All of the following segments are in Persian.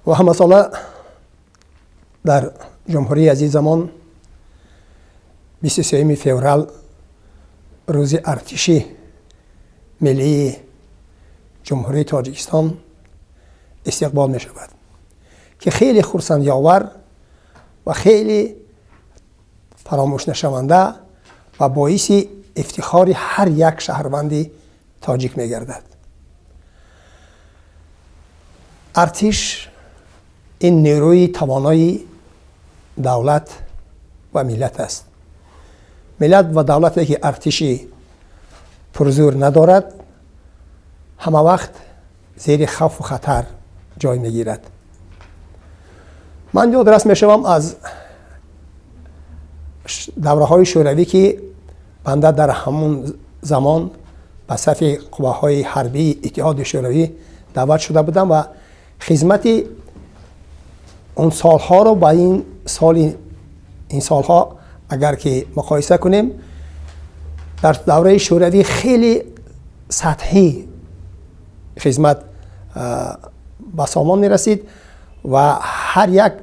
و هم مثلا در جمهوری عزیز زمان 23 فوریه روز ارتشی ملی جمهوری تاجیکستان استقبال می شود که خیلی خرسندی آور و خیلی فراموش نشونده و باعث افتخار هر یک شهروند تاجیک می گردد. ارتش این نیروی توانای دولت و ملت است. ملت و دولتی که ارتشی پرزور ندارد همه وقت زیر خوف و خطر جای میگیرد. من یادرس میشوم از دوره های شوروی که بنده در همون زمان به صف قواهای حربی اتحاد شوروی دعوت شده بودم و خدمت اون سالها رو با این سالها اگر که مقایسه کنیم، در دوره شوروی خیلی سطحی خدمت به سامان می رسید و هر یک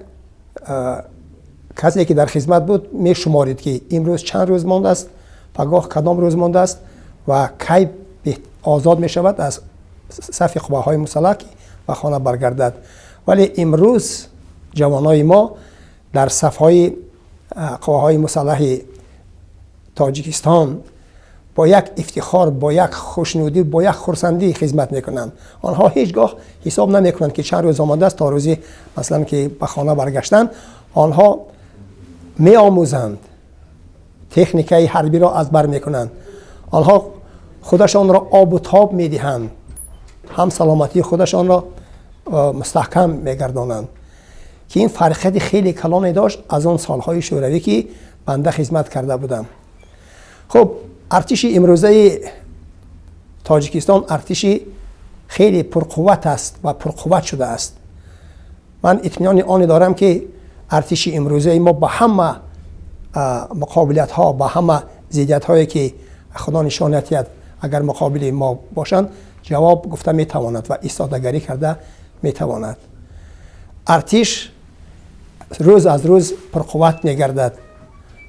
کسی که در خدمت بود می شمارید که امروز چند روز مانده است، پگاه کدام روز مانده است و کی آزاد می شود از صف قواهای مسلح و خانه برگردد. ولی امروز جوانای ما در صفهای قواهای مسلح تاجیکستان با یک افتخار، با یک خوشنودی، با یک خرسندی خدمت میکنند. آنها هیچگاه حساب نمیکنند که چند روز آمده است تا روزی مثلا که به خانه برگشتن. آنها می آموزند، تکنیکای حربی را از بر میکنند. آنها خودشان را آب و تاب میدهند، هم سلامتی خودشان را مستحکم میگردانند که این فرقیت خیلی کلانی داشت از اون سالهای شوروی که بنده خدمت کرده بودم. خب ارتش امروزه تاجیکستان ارتشی خیلی پرقوت است و پرقوت شده است. من اطمینان آن دارم که ارتش امروزه ما با همه مقابلت ها، با همه ضدیت هایی که خدا نشانت اگر مقابل ما باشند جواب گفته میتواند و ایستادگری کرده میتواند. ارتش روز از روز پرقوت میگردد.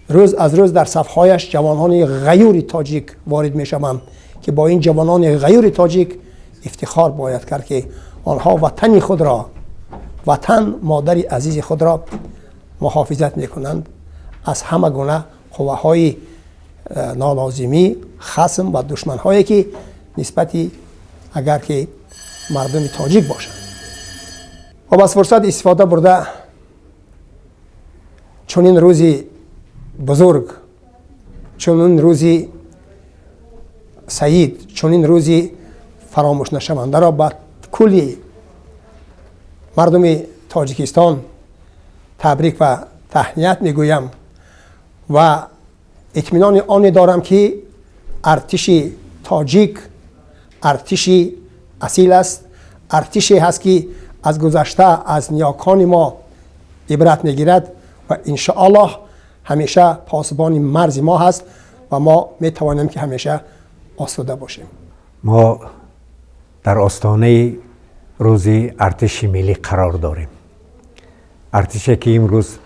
روز از روز در صفحایش جوانان غیور تاجیک وارد میشوند که با این جوانان غیور تاجیک افتخار باید کرد که آنها وطن خود را، وطن مادر عزیز خود را محافظت میکنند از همه گونه قواهای نالازمی، خصم و دشمن هایی که نسبتی اگر که مردم تاجیک باشند. و از فرصت استفاده برده چون این روزی بزرگ، چون این روزی سعید، چون این روزی فراموش نشونده را با کلی مردم تاجیکستان تبریک و تهنیت میگویم و اطمینان آن دارم که ارتش تاجیک ارتشی اصیل است، ارتشی هست که از گذشته از نیاکان ما عبرت میگیرد و انشاءالله همیشه پاسبان مرز ما هست و ما میتوانیم که همیشه آسوده باشیم. ما در آستانه روز ارتش ملی قرار داریم. ارتشی که امروز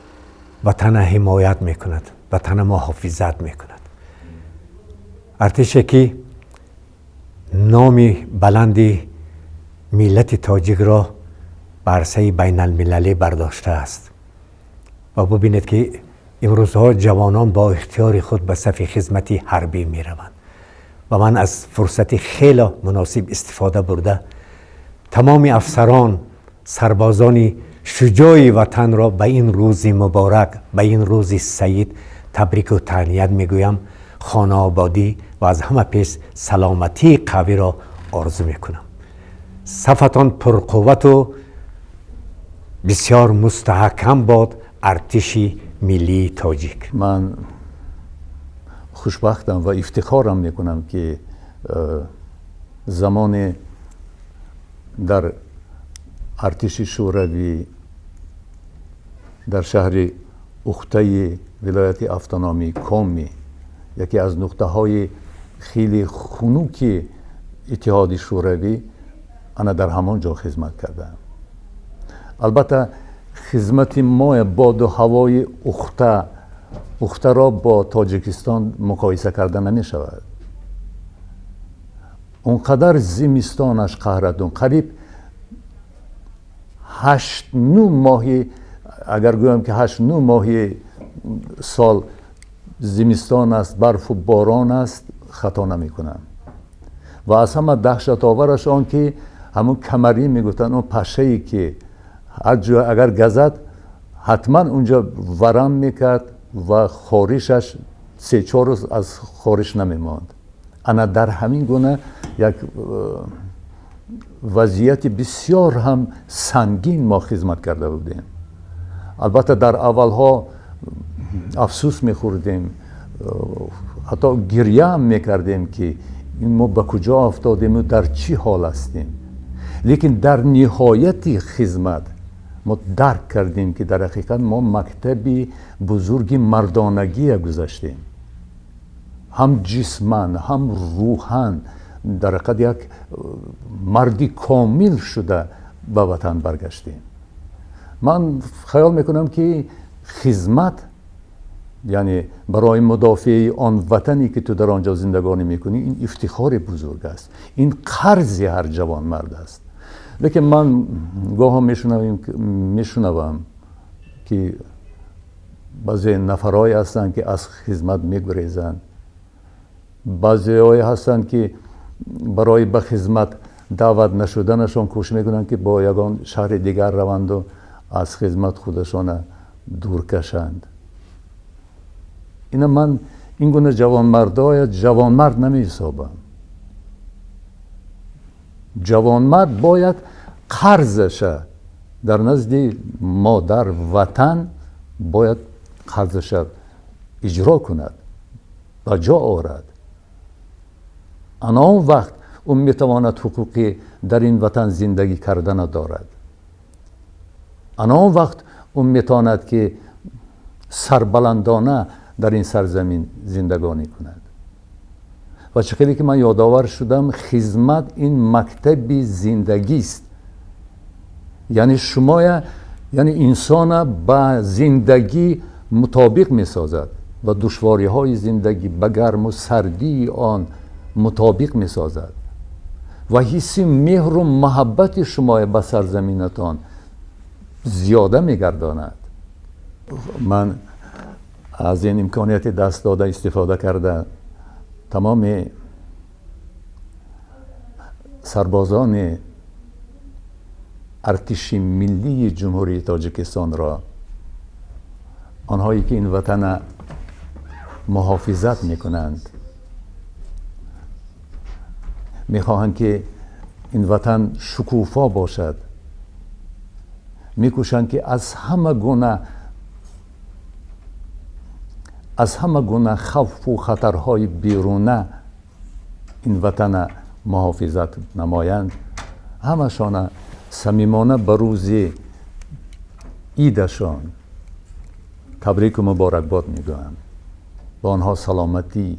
وطن حمایت میکند، وطن محافظت میکند. ارتشی که نام بلند ملت تاجیک را بر عرصه بین المللی برداشته است و ببینید که امروزها جوانان با اختیار خود به صف خدمت حربی می روند و من از فرصت خیلی مناسب استفاده برده تمام افسران، سربازان شجاع وطن را به این روز مبارک، به این روز سعید تبریک و تهنیت میگویم. خانه آبادی و از همه پیش سلامتی قوی را آرزو میکنم. صفتان پرقوت و بسیار مستحکم باد ارتش ملی تاجیک. من خوشبختم و افتخارم میکنم که زمان در ارتش شوروی در شهر اخته ولایت автономии کومی، یکی از نقطه های خیلی خنک اتحاد شوروی، انا در همان جا خدمت کردم. البته خدمت ما باد و هوای اخته را با تاجیکستان مقایسه کرده نمی شود. اونقدر زمستانش قهرتون، قریب 8-9 ماهی، اگر گویم که 8-9 ماهی سال زمستان است، برف و باران است، خطا نمی کنم. و از همه دهشت آورش آن که همون کمری میگفتن، اون پشه ای که اگر گزد حتما اونجا ورم میکرد و خارشش 3-4 روز از خارش نمیماند. انا در همین گونه یک وضعیت بسیار هم سنگین ما خدمت کرده بودیم. البته در اولها افسوس میخوردیم، حتی گریه هم میکردیم که ما به کجا افتادیم و در چی حال هستیم. لیکن در نهایت خدمت ما درک کردیم که در حقیقت ما مکتبی بزرگی مردانگی گذاشتیم، هم جسماً هم روحاً در حقیقت یک مردی کامل شده به وطن برگشتیم. من خیال میکنم که خدمت یعنی برای مدافع آن وطنی که تو در آنجا زندگانی میکنی، این افتخار بزرگ است، این قرض هر جوان مرد است. لیکن من گاه میشنوم که بعضی نفرهایی هستند که از خدمت میگریزند، بعضی هایی هستند که برای به خدمت دعوت نشدنشان کوشش میکنند که با یگان شهر دیگر روند و از خدمت خودشان دور کشند. اینا من این گونه جوانمردای جوانمرد نمی‌حسابم. جوانمرد باید قرضش در نزد مادر وطن باید قرضش اجرا کند و جا آورد. آن وقت اون میتواند حقوقی در این وطن زندگی کردن دارد. آن وقت اون میتواند که سربلندانه در این سرزمین زندگانی کند. و چقدر که من یادآور شدم، خدمت این مکتب زندگی است. یعنی شما یعنی انسان با زندگی مطابق می سازد و دشواری های زندگی به گرم و سردی آن مطابق می سازد و حس مهر و محبت شما به سرزمینتان زیاده می گرداند. من از این امکانیت دست داده استفاده کرده تمام سربازان ارتش ملی جمهوری تاجیکستان را، آنهایی که این وطن محافظت میکنند، میخواهند که این وطن شکوفا باشد، میکوشند که از همه گونه خوف و خطرهای بیرونه این وطن محافظت نمایند. همشان صمیمانه به روز عیدشان تبریک و مبارکباد میگویم. با آنها سلامتی،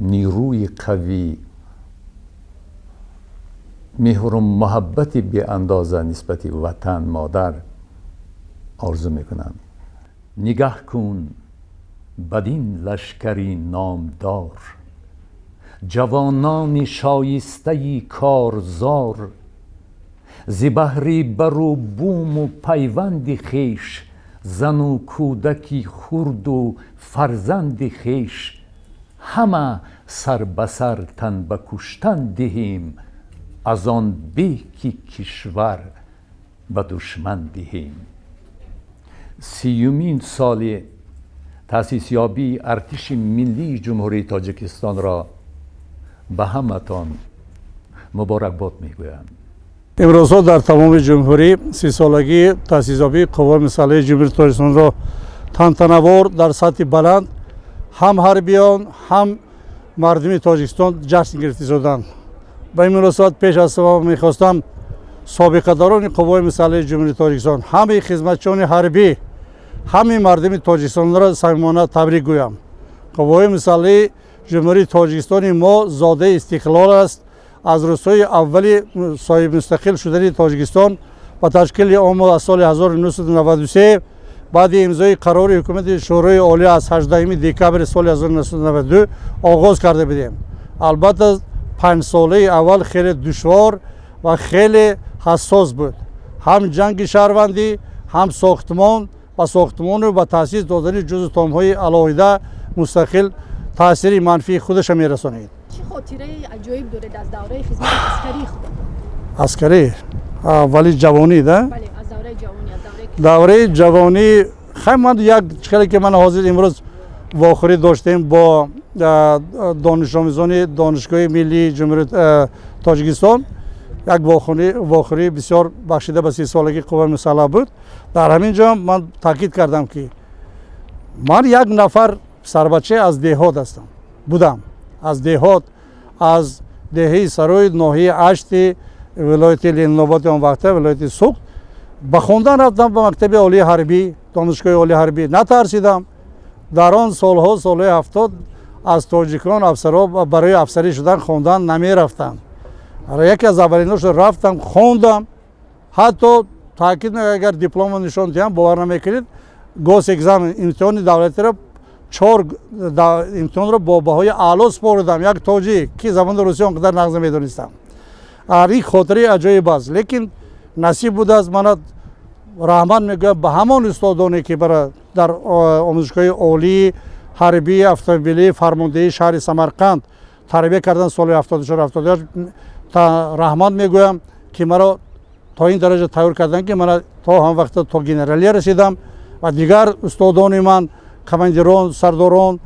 نیروی قوی، مهر و محبت بی اندازه نسبت وطن مادر آرزو میکنم. نگاه کن بدین لشکری نامدار، جوانان شایسته کارزار، ز بهر بر و بوم و پیوند خویش، زن و کودکی خرد و فرزند خویش، همه سر به سر تن به کشتن دهیم، از آن به که کشور به دشمن دهیم. 30مین سال تأسیس یابی ارتش ملی جمهوری تاجیکستان را به همتان مبارکباد میگویم. امروز در تمام جمهوری 30 سالگی تأسیس یابی قوای مسلح جمهوری تاجیکستان را تنتنوار در سطح بلند هم حربیان هم مردم تاجیکستان جشن گرفته شدند. به این مناسبت پیش از همه میخواستم سابقه داران قوای مسلح جمهوری تاجیکستان، همه خدمتچیان حربی، همه مردم تاجیکستان را صمیمانه تبریک گویم. قوای مسلح جمهوری تاجیکستان ما زاده استقلال است. از روزهای اولی صاحب مستقل شدن تاجیکستان با تشکیل آمو از سال 1993 بعد امضای قرار حکومت شورای عالی از 18 دکبر سال 1992 آغاز کرده بودیم. البته 5 ساله اول خیلی دشوار و خیلی حساس بود. هم جنگ شهروندی، هم ساختمان و ساختمان رو با تاسیس دادن جزء تام‌های علاوه مستقل تاثیر منفی خودش میرسونید. چه خاطره عجایب داره از دوره خدمت عسکری خود؟ عسکری ولی جوانی ده؟ بله، از دوره جوانی، از دوره جوانی خیلی من یک چیزی که من حاضر امروز واخری داشتیم با دانش آموزان دانشگاه ملی جمهوری تاجیکستان، یک واخری بسیار بخشیده به 30 سالگی قوه مسلح بود. در همین جا من تاکید کردم که من یک نفر سربچه از دهات هستم بودم، از دهات، از دهه سروی ناحیه اشت ولایت لنگاباد اون وقته ولایت سوخت به خواندن رفتم به مکتب عالی حربی، دانشگاه عالی حربی. نترسیدم. در آن سالها سالهای 70 از تاجیکان افسرها برای افسری شدن خواندن نمی رفتند. یکی از اولیناش رفتم خواندم. حتی تاکید اگر دیپلم نشان دهم باور نمیکنید گوس اگزم امتحان دولتی را 4 امتحان را با بهای اعلی سپردم. یک تاجیک که زبان روسی آنقدر نغز میدونستم. این خاطره عجایب است. لیکن نصیب بود از من رحمان میگه به همان استادانی که برای در آموزشگاه عالی حربی اتومبیلی فرماندهی شهر سمرقند تربیت کردن سال 74 78 تا رحمان میگویم که مرا تا این درجه تیار کردن که من تا هم وقت تا گنرالی رسیدم و دیگر استادان من کماندیران سرداران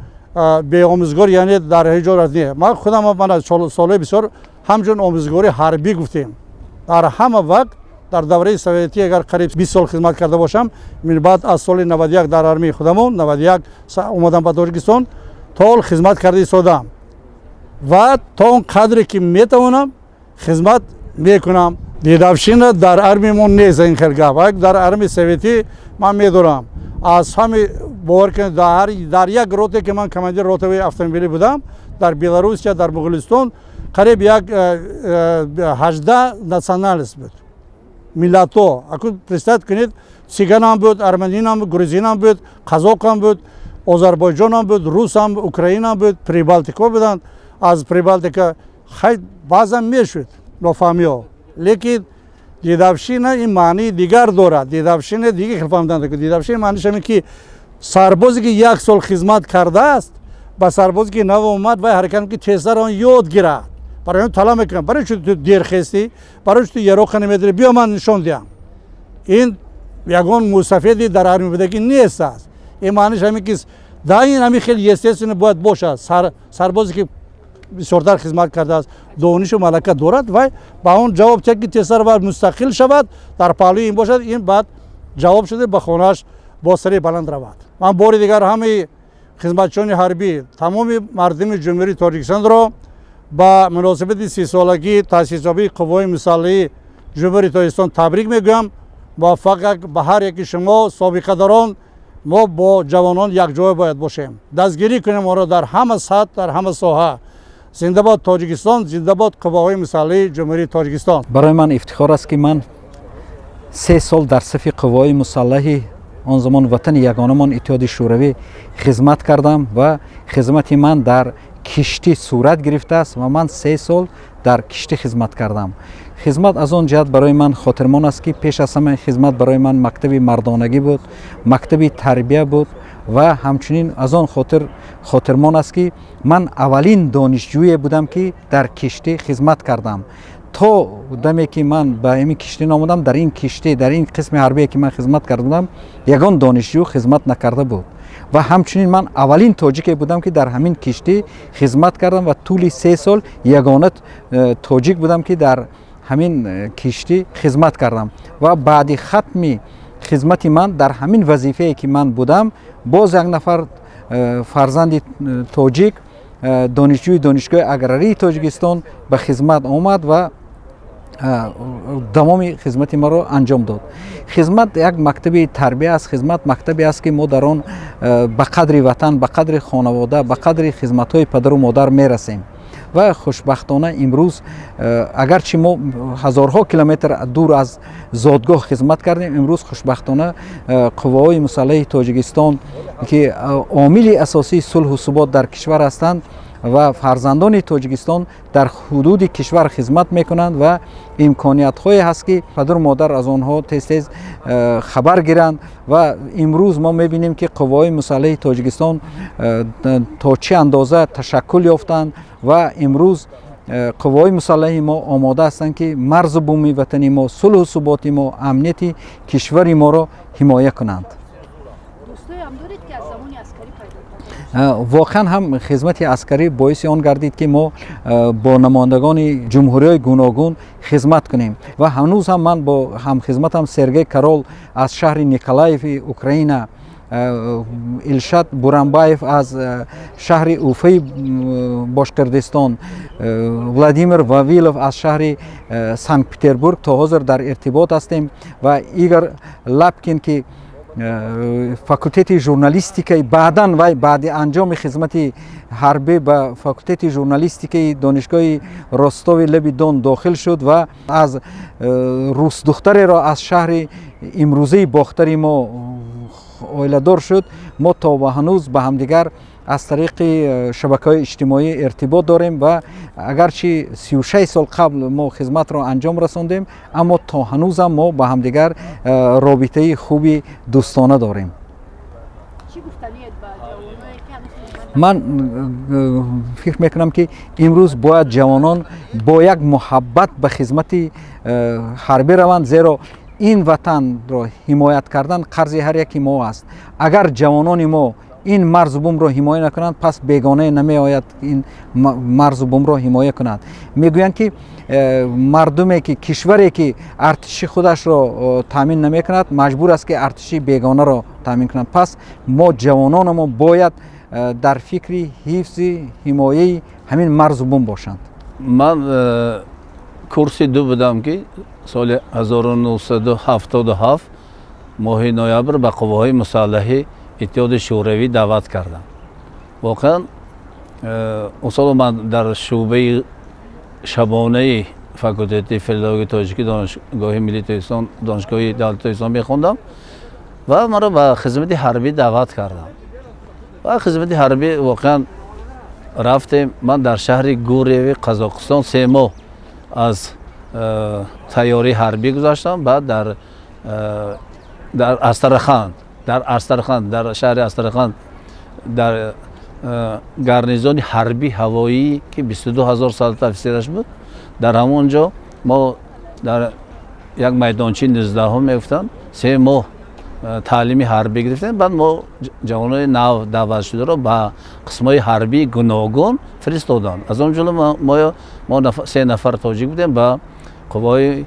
به آموزگار یعنی در هجا رفتیم. من خودم من سال بسیار همچون آموزگاری حربی گفتیم. در همه وقت در دوره سوویتی اگر قریب 20 سال خدمت کرده باشم، من بعد از سال 91 در آرمی خودمون 91 اومدم به تاجیکستان تا خدمت کرده ایستادم و تا اون قدری که میتونم خدمت میکنم. دیدافشین در آرمیمون نیست این خلقه در آرمی سوویتی من میدونم. از همه باور کنید در یک روته که من کماندیر روته اتومبیلی بودم در بلاروس یا در مغولستان قریب یک 18 ناسیونالیست بود. ملت‌ها اگر پرستاد کنید سیگان هم بود، ارمنی هم بود، گروزین هم بود، قزاق هم بود، آذربایجان هم بود، روس هم، اوکراین هم بود، پریبالتیکا بودند. از پریبالتیکا خیلی بعضا میشد نفهمی‌ها. لیکن دیدافشین این معنی دیگر دارد. دیدافشین دیگه فهمیدند که دیدافشین معنیش اینه که سربازی که 1 سال خدمت کرده است با سربازی که نو اومد و حرکت که تیزر آن یاد گیرد. برای اون طلا میکنم. برای چی تو دیر خستی؟ برای چی تو یروق نمیداری؟ بیا من نشون دیم. این یگان مستفیدی در آرمی بودگی نیست است. این معنیش همین که در این همین خیلی استثنا باید باشه. سربازی که بسیارتر خدمت کرده است دانش و ملکه دارد و با اون جواب چه که تیزر و مستقل شود در پهلوی این باشد، این بعد جواب شده به خونه‌اش با سری بلند رود. من بار دیگر همه خدمتچیان حربی تمام مردم جمهوری تاجیکستان را با مناسبت 30 سالگی تأسیس یابی قوای مسلحه جمهوری تاجیکستان تبریک میگویم. موفق به هر یکی شما سابقه داران ما با جوانان یک جای باید باشیم. دستگیری کنیم ما را در همه سطح در همه ساحه. زنده باد تاجیکستان، زنده باد قوای مسلحه جمهوری تاجیکستان. برای من افتخار است که من 3 سال در صف قوای مسلحه آن زمان وطن یگانه‌مان اتحاد شوروی خدمت کردم و خدمت من در کشتی صورت گرفته است و من 3 سال در کشتی خدمت کردم. خدمت از آن جهت برای من خاطرمان است که پیش از همه خدمت برای من مکتب مردانگی بود، مکتب تربیه بود و همچنین از آن خاطرمان است که من اولین دانشجویی بودم که در کشتی خدمت کردم. تا دمی که من به این کشتی آمدم در این کشتی در این قسم حربی که من خدمت کردم یگان دانشجو خدمت نکرده بود و همچنین من اولین تاجیکی بودم که در همین کشتی خدمت کردم و طول 3 سال یگانه تاجیک بودم که در همین کشتی خدمت کردم و بعد ختم خدمت من در همین وظیفه که من بودم باز یک نفر فرزند تاجیک دانشجوی دانشگاه اگراری تاجیکستان به خدمت آمد و تمام خدمت ما را انجام داد. خدمت یک مکتب تربیه است. خدمت مکتبی است که ما در آن به قدر وطن، به قدر خانواده، به قدر خدمت‌های پدر و مادر میرسیم و خوشبختانه امروز اگرچه ما هزارها کیلومتر دور از زادگاه خدمت کردیم، امروز خوشبختانه قوای مسلح تاجیکستان که عامل اساسی صلح و ثبات در کشور هستند و فرزندان تاجیکستان در حدود کشور خدمت میکنند و امکانیت هایی هست که پدر و مادر از آنها تیز خبر گیرند و امروز ما میبینیم که قوای مسلح تاجیکستان تا چه اندازه تشکل یافتند و امروز قوای مسلح ما آماده هستند که مرز بومی وطنی ما، صلح و ثبات ما، امنیت کشور ما را حمایت کنند. دوستای هم دارید که از زمان عسکری پیدا کنید؟ واقعا هم خدمت عسکری باعث آن گردید که ما با نمایندگان جمهوری‌های گوناگون خدمت کنیم و هنوز هم من با هم خدمتم سرگئی کرول از شهر نیکولایف اوکراین، الشاد بورانبایف از شهر اوفی باشقردستان، ولادیمیر واویلوف از شهر سانت پتربورگ تا حاضر در ارتباط هستیم و ایگور لپکین که فاکولته ژورنالیستیک بعداً و بعد انجام خدمت حربی به فاکولته ژورنالیستیک دانشگاه روستاو لب دون داخل شد و از روس دختری را از شهر امروزه باختری ما آیله‌دار شد. ما تا به هنوز به همدیگر از طریق شبکه‌های اجتماعی ارتباط داریم و اگرچه 36 سال قبل ما خدمت را انجام رساندیم اما تا هنوز هم ما با همدیگر رابطه خوبی دوستانه داریم. چی گفتنیت با جوانایی که من فکر میکنم که امروز باید جوانان با یک محبت به خدمت حربی روند، زیرا این وطن را حمایت کردن قرض هر یکی ما است. اگر جوانان ما این مرز بوم را حمایت نکنند پس بیگانه نمی آید این مرز بوم را حمایت کنند. میگویند که مردمی که کشوری که ارتش خودش را تامین نمی کند مجبور است که ارتش بیگانه را تامین کند. پس ما جوانان ما باید در فکر حفظ حمایه همین مرز بوم باشند. من کورس 2 بودم که سال 1977 ماه نوامبر به قواهای مسلح اتحاد شوروی دعوت کردم. واقعا اون سال من در شعبه شبانه فاکولته فیلولوژی تاجیکی دانشگاه ملی تاجیکستان، دانشگاه دولت تاجیکستان میخوندم و مرا به خدمت حربی دعوت کردم و خدمت حربی واقعا رفتم. من در شهر گوریوی قزاقستان 3 ماه از تیاری حربی گذاشتم. بعد در استرخان در شهر استرخان در گارنیزون حربی هوایی که 22,000 سال تفسیرش بود، در همونجا ما در یک میدانچه 19 میگفتن 3 ماه تعلیمی حربی گرفتیم. بعد ما جوانای نو دعوت شده رو به قسمای حربی گوناگون فرستادن. از اون جلو ما 3 نفر تاجیک بودیم به قوای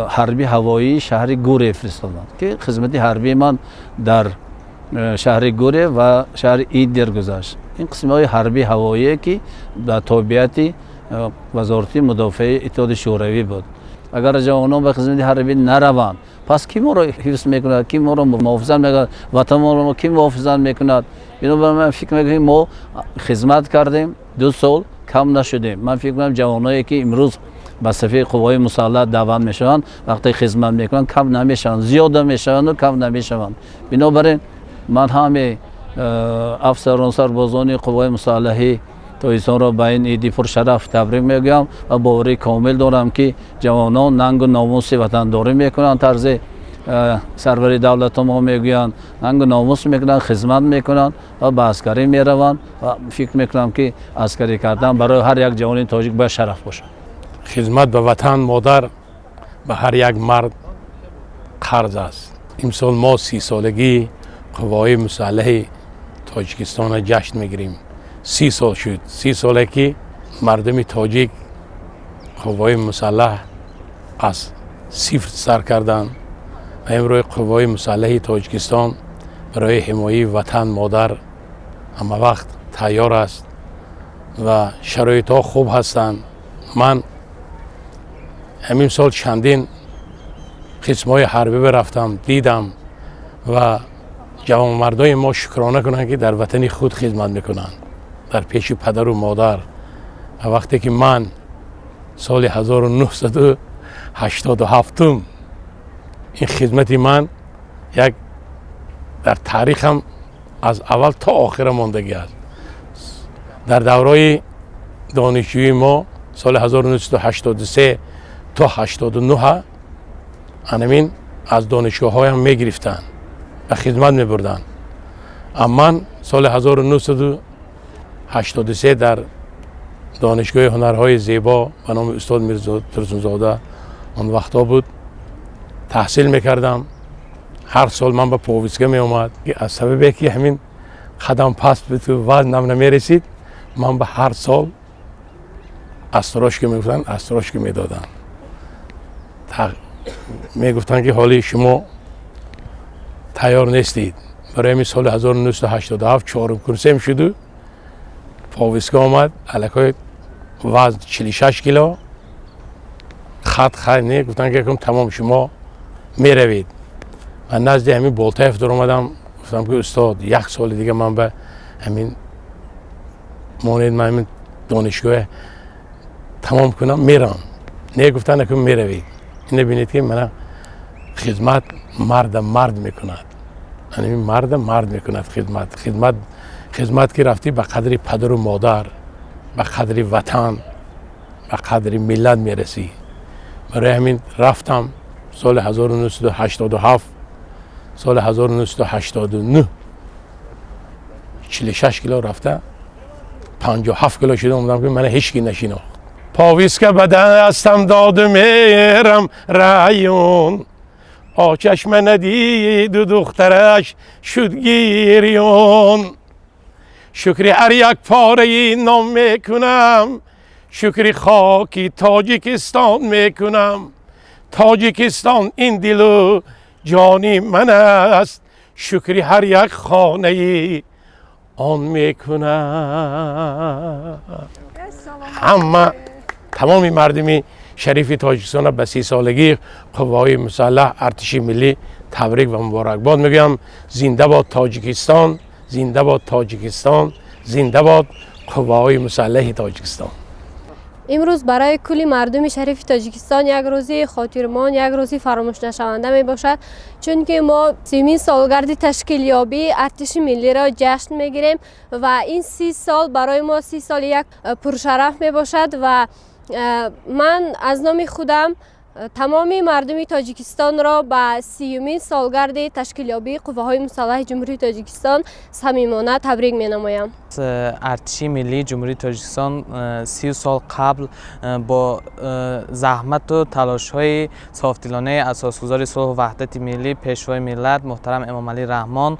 حربی هوایی شهر گوره فرستادن که خدمت حربی من در شهر گوره و شهر ایدر گذشت. این قسمای حربی هوایی که در تابعیت وزارت مدافع اتحاد شوروی بود. اگر جوانان به خدمت حربی نروند پس کی ما را حفظ میکند، کی ما را محافظت میکند، وطن ما را کی محافظت میکند؟ اینو به من فکر میکنم ما خدمت کردیم 2 سال کم نشدیم. من فکر میکنم جوانایی که امروز به صفحه قوای مسلح دعوت میشوند وقتی خدمت میکنند کم نمیشوند، زیاد میشوند و کم نمیشوند. بنابراین من همه افسران سربازان قوای مسلح تاجیکستان را به این عید پرشرف تبریک میگویم و باوری کامل دارم که جوانان ننگ و ناموس وطنداری میکنند. طرز سرور دولت ما میگویند ننگ و ناموس میکنند، خدمت میکنند و به عسکری میروند و فکر میکنم که عسکری کردن برای هر یک جوان تاجیک باید شرف باشد. خدمت به وطن مادر به هر یک مرد قرض است. امسال ما 30 سالگی قوای مسلح تاجیکستان را جشن میگیریم. 30 سال شد، 30 ساله که مردم تاجیک قوای مسلح از صفر سر کردن و امروز قوای مسلح تاجیکستان برای حمایت وطن مادر همه وقت تیار است و شرایط ها خوب هستند. من همین سال چندین قسمای حربی برفتم دیدم و جوانمردای ما شکرانه کنند که در وطن خود خدمت میکنند، در پیش پدر و مادر وقتی که من سال 1987 این خدمت من یک در تاریخم از اول تا آخر ماندگی است. در دوره دانشجویی ما سال 1983 تا 89 انمین از دانشگاه هایم می گرفتن و خدمت می بردن. اما من سال 1983 در دانشگاه هنرهای زیبا به نام استاد میرزا ترسونزاده اون وقتا بود تحصیل میکردم. هر سال من به پاویسکا می اومد. از سببی که همین قدم پست به تو وزنم نمیرسید، من به هر سال استراشکی میگفتن، استراشکی میدادن. میگفتن که حالی شما تیار نیستید. برای همین سال 1987 چهارم کنسیم شد، پاویسکا آمد، الکای وزن 46 کیلو خط نه، گفتن که تمام شما میروید. من نزد همین بالتایف در اومدم، گفتم که استاد یک سال دیگه من به همین مانید من همین دانشگاه تمام کنم میرم. نه گفتن که میروید. این ببینید که من خدمت مرد میکند. یعنی مرد میکند خدمت که رفتی به قدر پدر و مادر، به قدر وطن، به قدر ملت میرسی. برای همین رفتم سال 1987 سال 1989 46 کیلو رفته 57 کیلو شده اومدم که من هیچ کی نشیناخت. پاویسکا به دستم داد میرم رایون، آچشم ندید و دخترش شد گیریون. شکری هر یک پاره نام میکنم، شکری خاکی تاجیکستان میکنم. تاجیکستان این دل و جانی من است، شکری هر یک خانه ای آن میکنم. همه تمامی مردمی شریف تاجیکستان به 30 سالگی قوای مسلح ارتش ملی تبریک و مبارکباد میگم. زنده باد تاجیکستان، زنده باد تاجیکستان، زنده باد قوای مسلح تاجیکستان. امروز برای کلی مردم شریف تاجیکستان یک روزی خاطرمان، یک روزی فراموش نشونده می باشد، چون که ما 30مین سالگرد تشکیلیابی ارتش ملی را جشن می گیریم و این 30 سال برای ما 30 سال یک پرشرف می باشد و من از نام خودم تمامی مردم تاجیکستان را به 30مین سالگرد تشکیلیابی قوه‌های مسلح جمهوری تاجیکستان صمیمانه تبریک می‌نمایم. ارتش ملی جمهوری تاجیکستان 30 سال قبل با زحمت و تلاش‌های صافدلانه اساسگزار صلح و وحدت ملی پیشوای ملت محترم امام علی رحمان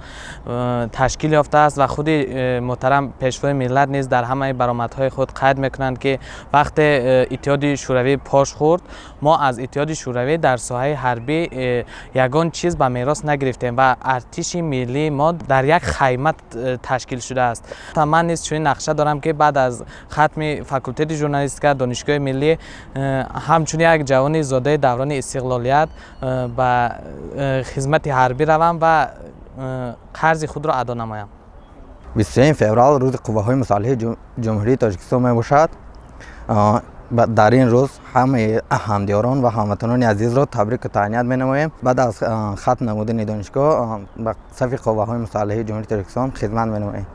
تشکیل یافته است و خود محترم پیشوای ملت نیز در همه برآمدهای خود قید می‌کنند که وقت اتحاد شوروی پاش خورد، ما از اتحاد شوروی در ساحه حربی یگان چیز به میراث نگرفتیم و ارتش ملی ما در یک خیمت تشکیل شده است. من نیز چنین نقشه دارم که بعد از ختم فاکولته ژورنالیستیک دانشگاه ملی همچنین یک جوان زاده دوران استقلالیت به خدمت حربی روم و قرض خود را ادا نمایم. 23 فوریه روز قوه‌های مسلح جمهوری تاجیکستان می باشد. در این روز همه همدیاران و هموطنان عزیز را تبریک و تهنیت می نماییم. بعد از ختم نمودن دانشگاه به صف قوه‌های مسلح جمهوری تاجیکستان خدمت می نماییم.